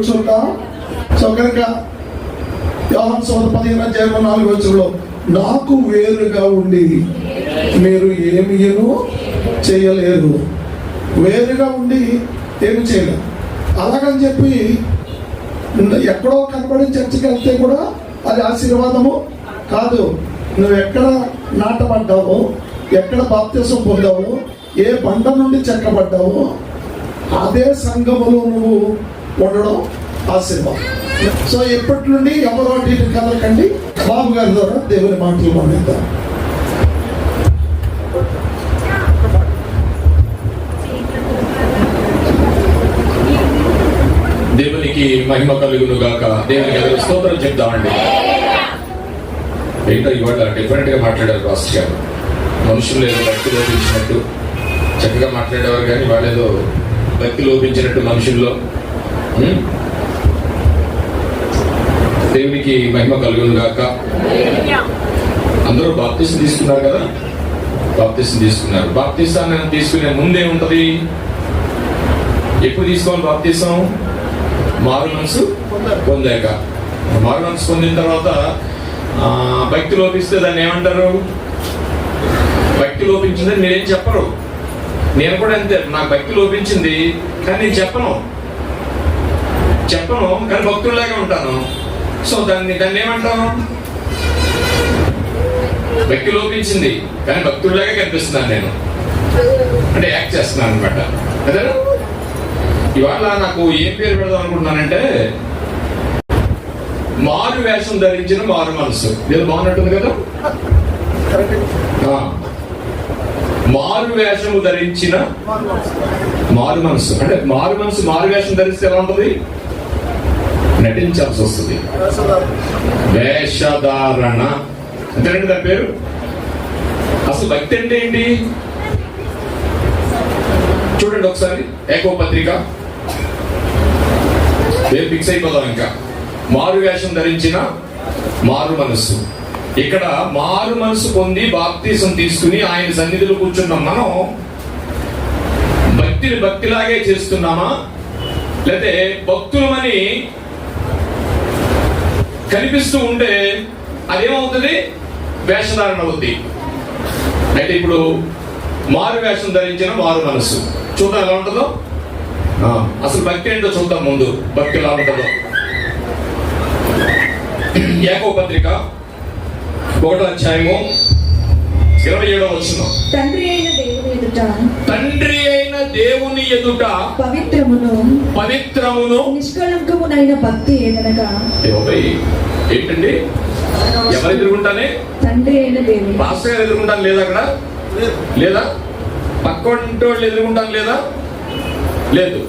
కూర్చుంటాం. సో కనుక యోహాను సువార్త 15:4 నాకు వేరుగా ఉండి మీరు ఏమీను చేయలేరు. వేరుగా ఉండి ఏమి చేయలేరు. అలాగని చెప్పి ఎక్కడో కనబడి చర్చికి వెళ్తే కూడా అది ఆశీర్వాదము కాదు. నువ్వు ఎక్కడ నాటబడ్డావో, ఎక్కడ బాప్తిసం పొందావో, ఏ బండ నుండి చెక్కబడ్డావో అదే సంఘములో నువ్వు ఉండడం ఆశీర్వాదం. సో ఎప్పటి నుండి ఎవరో అటు కదలకండి. బాబు గారి ద్వారా దేవుని మాటలు పండిద్దాం. దేవునికి మహిమ కలుగును గాక. దేవునికి స్తోత్రం చెప్తామండి. ఏంటో ఇవాళ డిఫరెంట్ గా మాట్లాడారు పాస్టర్ గారు. మనుషులు ఏదో భక్తి లోపించినట్టు చక్కగా మాట్లాడేవారు, కానీ వాళ్ళేదో భక్తి లోపించినట్టు మనుషుల్లో. దేవునికి మహిమ కలుగును గాక. అందరూ బాప్తిసం తీసుకున్నారు కదా, బాప్తిసం తీసుకున్నారు. బాప్తిసాన్ని తీసుకునే ముందే ఉంటది. ఎప్పుడు తీసుకోవాలి బాప్తిసం? మారు మనసు పొందాక. మారు మనసు పొందిన తర్వాత భక్తి లోపిస్తే దాన్ని ఏమంటారు? భక్తి లోపించిందని మీరేం చెప్పరు. నేను కూడా అంతే, నాకు భక్తి లోపించింది కానీ నేను చెప్పను కానీ భక్తుల్లాగా ఉంటాను. సో దాన్ని ఏమంటాం? భక్తి లోపించింది కానీ భక్తుల్లాగా కనిపిస్తున్నాను నేను, అంటే యాక్ట్ చేస్తున్నాను అనమాట. అదే ఇవాళ నాకు ఏం పేరు పెడదాం అనుకుంటున్నానంటే, మారు వేషం ధరించిన మారు మనసు. ఏదో బాగున్నట్టుంది కదా. మారు వేషము ధరించిన మారు మనసు. అంటే మారు మనసు మారు వేషం ధరిస్తే ఎలా ఉంటుంది? నటించాల్సి వస్తుంది. వేషధారణ అంతేనండి దాని పేరు. అసలు భక్తి అంటే ఏంటి చూడండి ఒకసారి. ఏకో పత్రిక ఫిక్స్ అయిపోదాం. ఇంకా మారు వేషం ధరించిన మారు మనస్సు. ఇక్కడ మారు మనసు పొంది బాప్తిసం తీసుకుని ఆయన సన్నిధిలో కూర్చున్నాం. మనం భక్తిని భక్తిలాగే చేస్తున్నామా, లేకపోతే భక్తులమని కనిపిస్తూ ఉంటే అదేమవుతుంది? వేషధారణ అవుద్ది. అయితే ఇప్పుడు మారు వేషం ధరించిన మారు మనస్సు చూద్దాం ఎలా ఉంటుందో. అసలు భక్తి ఏంటో చూద్దాం ముందు. భక్తి ఎలా ఉంటుందో. యాకోబు పత్రిక 1వ అధ్యాయము 27వ వచనం. తండ్రి అయిన దేవుని ఎదుట పవిత్రమును నిష్కళంకమునైన భక్తి ఏదనగా. ఏంటండి? ఎవరు ఎదుర్కొంటానే? తండ్రి అయిన దేవుని. పాస్టర్ గారు ఎదుర్కొంటాను లేదా? అక్కడ లేదా? పక్కంటి వాళ్ళు ఎదుర్కొంటాను లేదా? లేదు.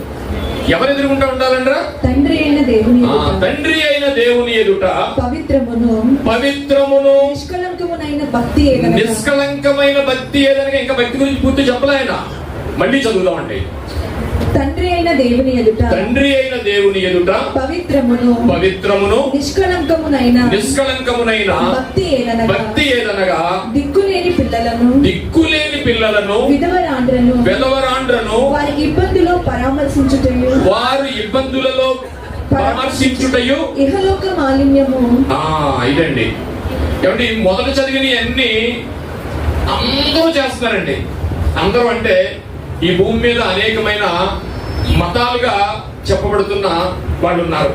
ఎవరు ఎదుర్కొంటా ఉండాలంటారా? తండ్రి అయిన దేవుని. తండ్రి అయిన దేవుని ఎదుట పవిత్రమును నిష్కళంకమునైన భక్తి ఏదనగా. నిష్కళంకమైన భక్తి ఏదనగా. ఇంకా భక్తి గురించి పూర్తి చెప్పలే ఆయన. మళ్ళీ చదువుదామండి. తండ్రి అయిన దేవుని ఎదుట పవిత్రమును నిష్కళంకమునైన భక్తి ఏదనగా. దిక్కులేని పిల్లలను విధవరాండ్రను వారి ఇబ్బందులలో పరామర్శించుటయు ఇహలోక మాలిన్యము. ఇదండి ఏమండి మొదలు చదివిన అన్ని అందరూ చేస్తున్నారండి. అందరూ అంటే ఈ భూమి మీద అనేకమైన మతాలుగా చెప్పబడుతున్న వాళ్ళు ఉన్నారు.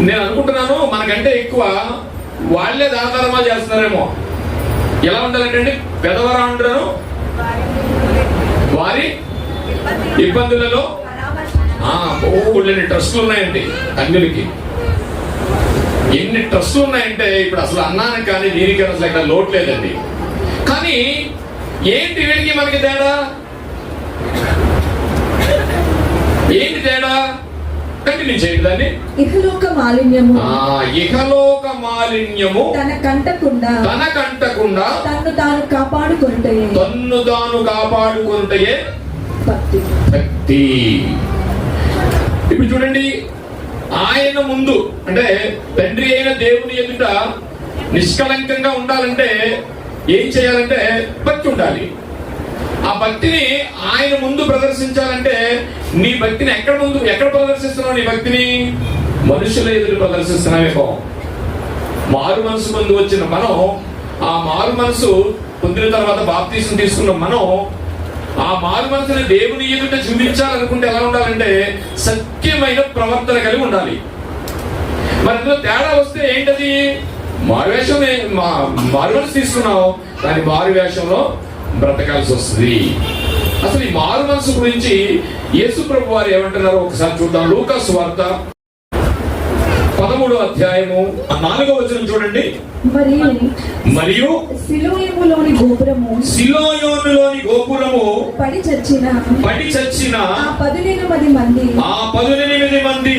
నేను అనుకుంటున్నాను మనకంటే ఎక్కువ వాళ్లే దాన ధర్మాలు చేస్తున్నారేమో. ఎలా ఉండాలంటే పెదవరాండ్రను వారి ఇబ్బందులలో ట్రస్టులు ఉన్నాయండి. అన్యులకి ఎన్ని ట్రస్టులు ఉన్నాయంటే ఇప్పుడు అసలు అన్నానికి కానీ దీనికి అసలు ఇక్కడ లోటు లేదండి. కానీ ఏంటి వీడికి మనకి తేడా? ఏంటి తేడా? కంటిన్యూ చేయండి దాన్ని. ఇహలోక మాలిన్యము తన కంటకుండా తన్ను తాను కాపాడుకొనుటయే భక్తి. ఇప్పుడు చూడండి, ఆయన ముందు అంటే తండ్రి అయిన దేవుని ఎదుట నిష్కళంకంగా ఉండాలంటే ఏం చేయాలంటే భక్తి ఉండాలి. ఆ భక్తిని ఆయన ముందు ప్రదర్శించాలంటే నీ భక్తిని ఎక్కడ ప్రదర్శిస్తున్నావు? నీ భక్తిని మనుషుల ఎదురు ప్రదర్శిస్తున్నావేమో. మారు మనసు పొంది వచ్చిన మనం, ఆ మారు మనసు పొందిన తర్వాత బాప్తీసం తీసుకున్న మనం ఆ మారు మనసుని దేవుని ఎదుట చూపించాలనుకుంటే ఎలా ఉండాలంటే సత్యమైన ప్రవర్తన కలిగి ఉండాలి. మరి అందులో తేడా వస్తే ఏంటది? మారు మనసు తీసుకున్నావు, కానీ మారు వేషంలో బ్రతకాల్సి వస్తుంది. అసలు ఈ మారు మనసు గురించి యేసు ప్రభు వారు ఏమంటున్నారో ఒకసారి చూద్దాం. లూకా సువార్త 13వ అధ్యాయము 4వ వచనం చూడండి. మరియు సిలోయములోని గోపురము పడి చచ్చిన ఆ 18 మంది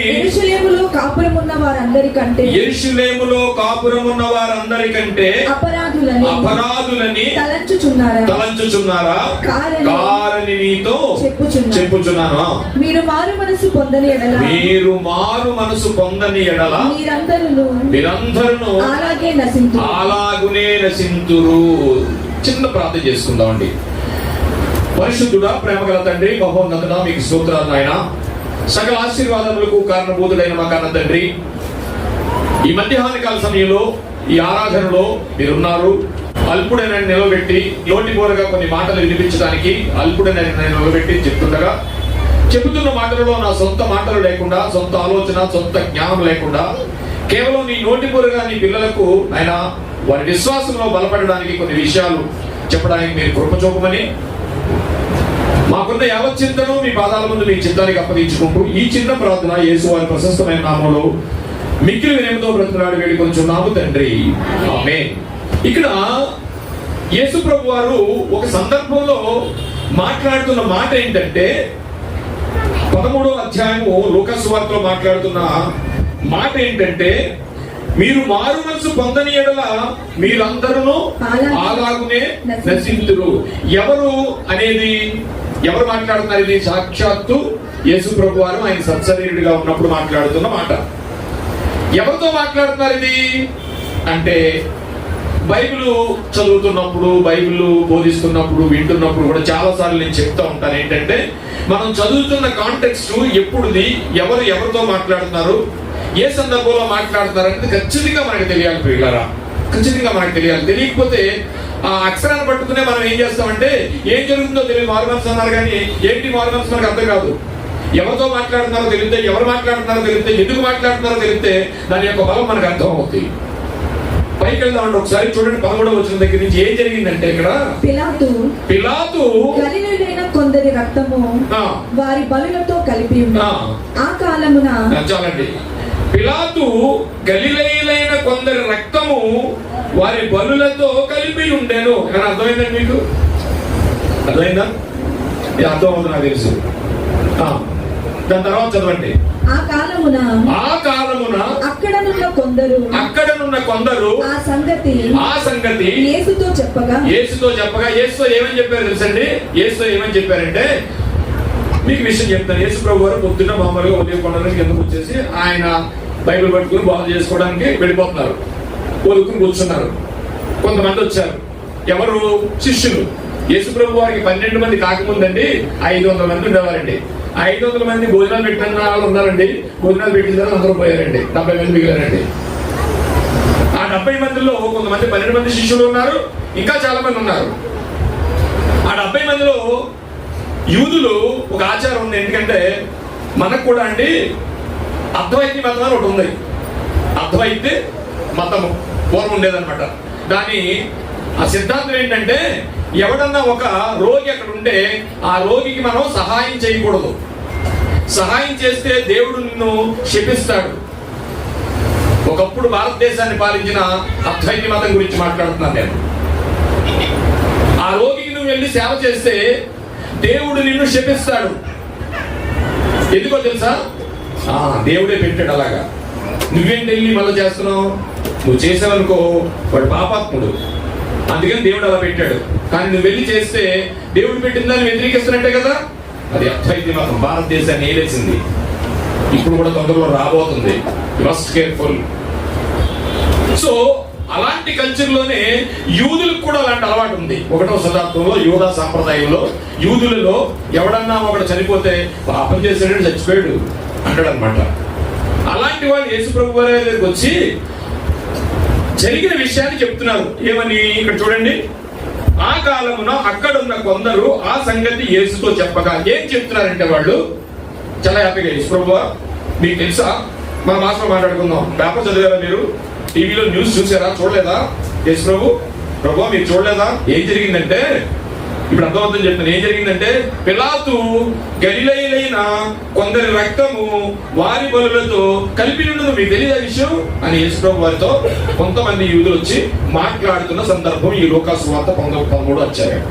యెరూషలేములో కాపురమున్న వారందరికంటే అపరాధులని తలంచుచున్నారా? కారని నీతో చెప్పుచున్నాను. మీరు మారు మనసు పొందని ఎడల మీరందరూ అలాగునే నశింతురు. చిన్న ప్రార్థన చేసుకుందామండి. పరిశుద్ధుడా, ప్రేమగల తండ్రి, మహోన్నతుడా, మీకు స్తోత్రాలు నాయన. సకల ఆశీర్వాదములకు కారణభూతుడైన మా కన్న తండ్రి, ఈ మధ్యాహ్న కాల సమయంలో ఈ ఆరాధనలో మీరున్నారు. అల్పుడైన నిలబెట్టి లోటిపోరగా కొన్ని మాటలు వినిపించడానికి అల్పుడైన నిలబెట్టి చెబుతున్న మాటలలో నా సొంత మాటలు లేకుండా, సొంత ఆలోచన, సొంత జ్ఞానం లేకుండా కేవలం నీ నోటిపోరుగా నీ పిల్లలకు ఆయన వారి విశ్వాసంలో బలపడడానికి కొన్ని విషయాలు చెప్పడానికి మీరు కృప చూపమని, మాకున్న యావత్ చింతను మీ పాదాల ముందు మీ చిత్తానికి అప్పగించుకుంటూ ఈ చిన్న ప్రార్థన యేసు వారి ప్రశస్తమైన నామంలో మిక్కిలి వినయంతో బ్రతుకులాడి వేడుకొంచున్నాము తండ్రి, ఆమేన్. ఇక్కడ యేసు ప్రభు వారు ఒక సందర్భంలో మాట్లాడుతున్న మాట ఏంటంటే 13వ అధ్యాయము లూకా సువార్తలో మాట్లాడుతున్న మాట ఏంటంటే, మీరు మారు మనసు పొందని ఎడల మీరందరూ అలాగునే నశింతురు. ఎవరు మాట్లాడుతున్నారు? ఇది సాక్షాత్తు యేసు ప్రభు వారు ఆయన సత్శరీరుడిగా ఉన్నప్పుడు మాట్లాడుతున్న మాట. ఎవరితో మాట్లాడుతున్నారు ఇది అంటే, బైబిల్ చదువుతున్నప్పుడు, బైబిల్ బోధిస్తున్నప్పుడు, వింటున్నప్పుడు కూడా చాలా సార్లు నేను చెప్తా ఉంటాను ఏంటంటే, మనం చదువుతున్న కాంటెక్స్ట్ ఎప్పుడుది, ఎవరితో మాట్లాడుతున్నారు, ఏ సందర్భంలో మాట్లాడుతున్నారు అనేది ఖచ్చితంగా మనకు తెలియాలి పిల్లరా. ఖచ్చితంగా మనకు తెలియాలి. తెలియకపోతే ఆ అక్షరాన్ని పట్టుకునే మనం ఏం చేస్తామంటే, ఏం జరుగుతుందో తెలియదు. మారు మనసు అన్నారు కానీ ఏంటి మారు మనసు మనకు అర్థం కాదు. ఎవరితో మాట్లాడుతున్నారో తెలిస్తే, ఎవరు మాట్లాడుతున్నారో తెలిస్తే, ఎందుకు మాట్లాడుతున్నారో తెలిస్తే దాని యొక్క బలం మనకు అర్థం అవుతుంది. పైకి వెళ్దామండి ఒకసారి చూడండి. 13వ వచనం దగ్గర నుంచి ఏం జరిగిందంటే, ఇక్కడ పిలాతు గలిలయులైన కొందరి రక్తము వారి బలులతో కలిపి ఆ కాలమున చాలండి. పిలాతు గలిలయులైన కొందరి రక్తము వారి బలులతో కలిపి ఉండేను. కానీ అర్థమైందండి మీకు? అర్థమైందా? ఇది అర్థం అవుతుంది నాకు తెలుసు. దాని తర్వాత చదవండి. ఆ కాలమున అక్కడనున్న కొందరు ఆ సంగతి యేసుతో చెప్పగా యేసుతో ఏమని చెప్పారు తెలుసండి? యేసుతో ఏమని చెప్పారంటే, మీకు విషయం చెప్తాను. యేసు ప్రభు వారు పొద్దున్న మామూలుగా ఉదయం కొండలకి కిందకు వచ్చేసి ఆయన బైబిల్ పట్టుకుని బాగు చేసుకోవడానికి వెళ్ళిపోతున్నారు. కొడుకుని కూర్చున్నారు. కొంతమంది వచ్చారు. ఎవరు? శిష్యులు. యేసు ప్రభు వారికి 12 మంది కాకముందండి 500 మంది ఉండేవారండి. 500 మంది భోజనాలు పెట్టిన వాళ్ళు ఉన్నారండి. భోజనాలు పెట్టిన తర్వాత అందరూ పోయారండి. 70 మంది మిగిలారండి. ఆ 70 మందిలో కొంతమంది 12 మంది శిష్యులు ఉన్నారు, ఇంకా చాలా మంది ఉన్నారు. ఆ 70 మందిలో యూదులు ఒక ఆచారం ఉంది. ఎందుకంటే మనకు కూడా అండి అద్వైత మతం అని ఒకటి ఉంది. అద్వైత మతము పూర్వం ఉండేదన్నమాట. దాని ఆ సిద్ధాంతం ఏంటంటే, ఎవడన్నా ఒక రోగి అక్కడ ఉంటే ఆ రోగికి మనం సహాయం చేయకూడదు. సహాయం చేస్తే దేవుడు నిన్ను శపిస్తాడు. ఒకప్పుడు భారతదేశాన్ని పాలించిన అద్వైత మతం గురించి మాట్లాడుతున్నాను నేను. ఆ రోగికి నువ్వు వెళ్ళి సేవ చేస్తే దేవుడు నిన్ను శపిస్తాడు. ఎందుకో తెలుసా? దేవుడే పెట్టాడు అలాగా. నువ్వేంటి వెళ్ళి మళ్ళీ చేస్తున్నావు? నువ్వు చేసావనుకో వాడు పాపాత్ముడు. అందుకని దేవుడు అలా పెట్టాడు. కానీ నువ్వు వెళ్ళి చేస్తే దేవుడు పెట్టిన దాన్ని వ్యతిరేకిస్తున్నట్టే కదా. అది అద్వైత మతం భారతదేశాన్ని ఏలేసింది. ఇప్పుడు కూడా తొందరలో రాబోతుంది. Must careful. సో అలాంటి కల్చర్లోనే యూదులకు కూడా అలాంటి అలవాటు ఉంది. 1వ శతాబ్దంలో యూదా సాంప్రదాయంలో యూదులలో ఎవడన్నా ఒకడు చనిపోతే పాపం చేశాడు చచ్చిపోయాడు అంటాడు అనమాట. అలాంటి వాళ్ళు యేసుప్రభు వారి దగ్గరికి వచ్చి జరిగిన విషయాన్ని చెప్తున్నారు. ఏమని ఇక్కడ చూడండి, ఆ కాలమున అక్కడున్న కొందరు ఆ సంగతి యేసుతో చెప్పగా ఏం చెప్తున్నారంటే వాళ్ళు చాలా హ్యాపీగా, యేసుప్రభు మీకు తెలుసా, మన భాషలో మాట్లాడుకుందాం, పేపర్ చదివారా మీరు, టీవీలో న్యూస్ చూసారా, చూడలేదా, యేసుప్రభు మీరు చూడలేదా, ఏం జరిగిందంటే ఇప్పుడు అర్థమవుతుంది చెప్తాను. ఏం జరిగిందంటే పిలాతు గలిలయులైన కొందరి రక్తము వారి బలులతో కలిపి ఉండదు, మీకు తెలియదు ఆ విషయం అని యేసుప్రభు వారితో కొంతమంది యూదులు వచ్చి మాట్లాడుతున్న సందర్భం ఈ లూకా సువార్త 13 అధ్యాయం.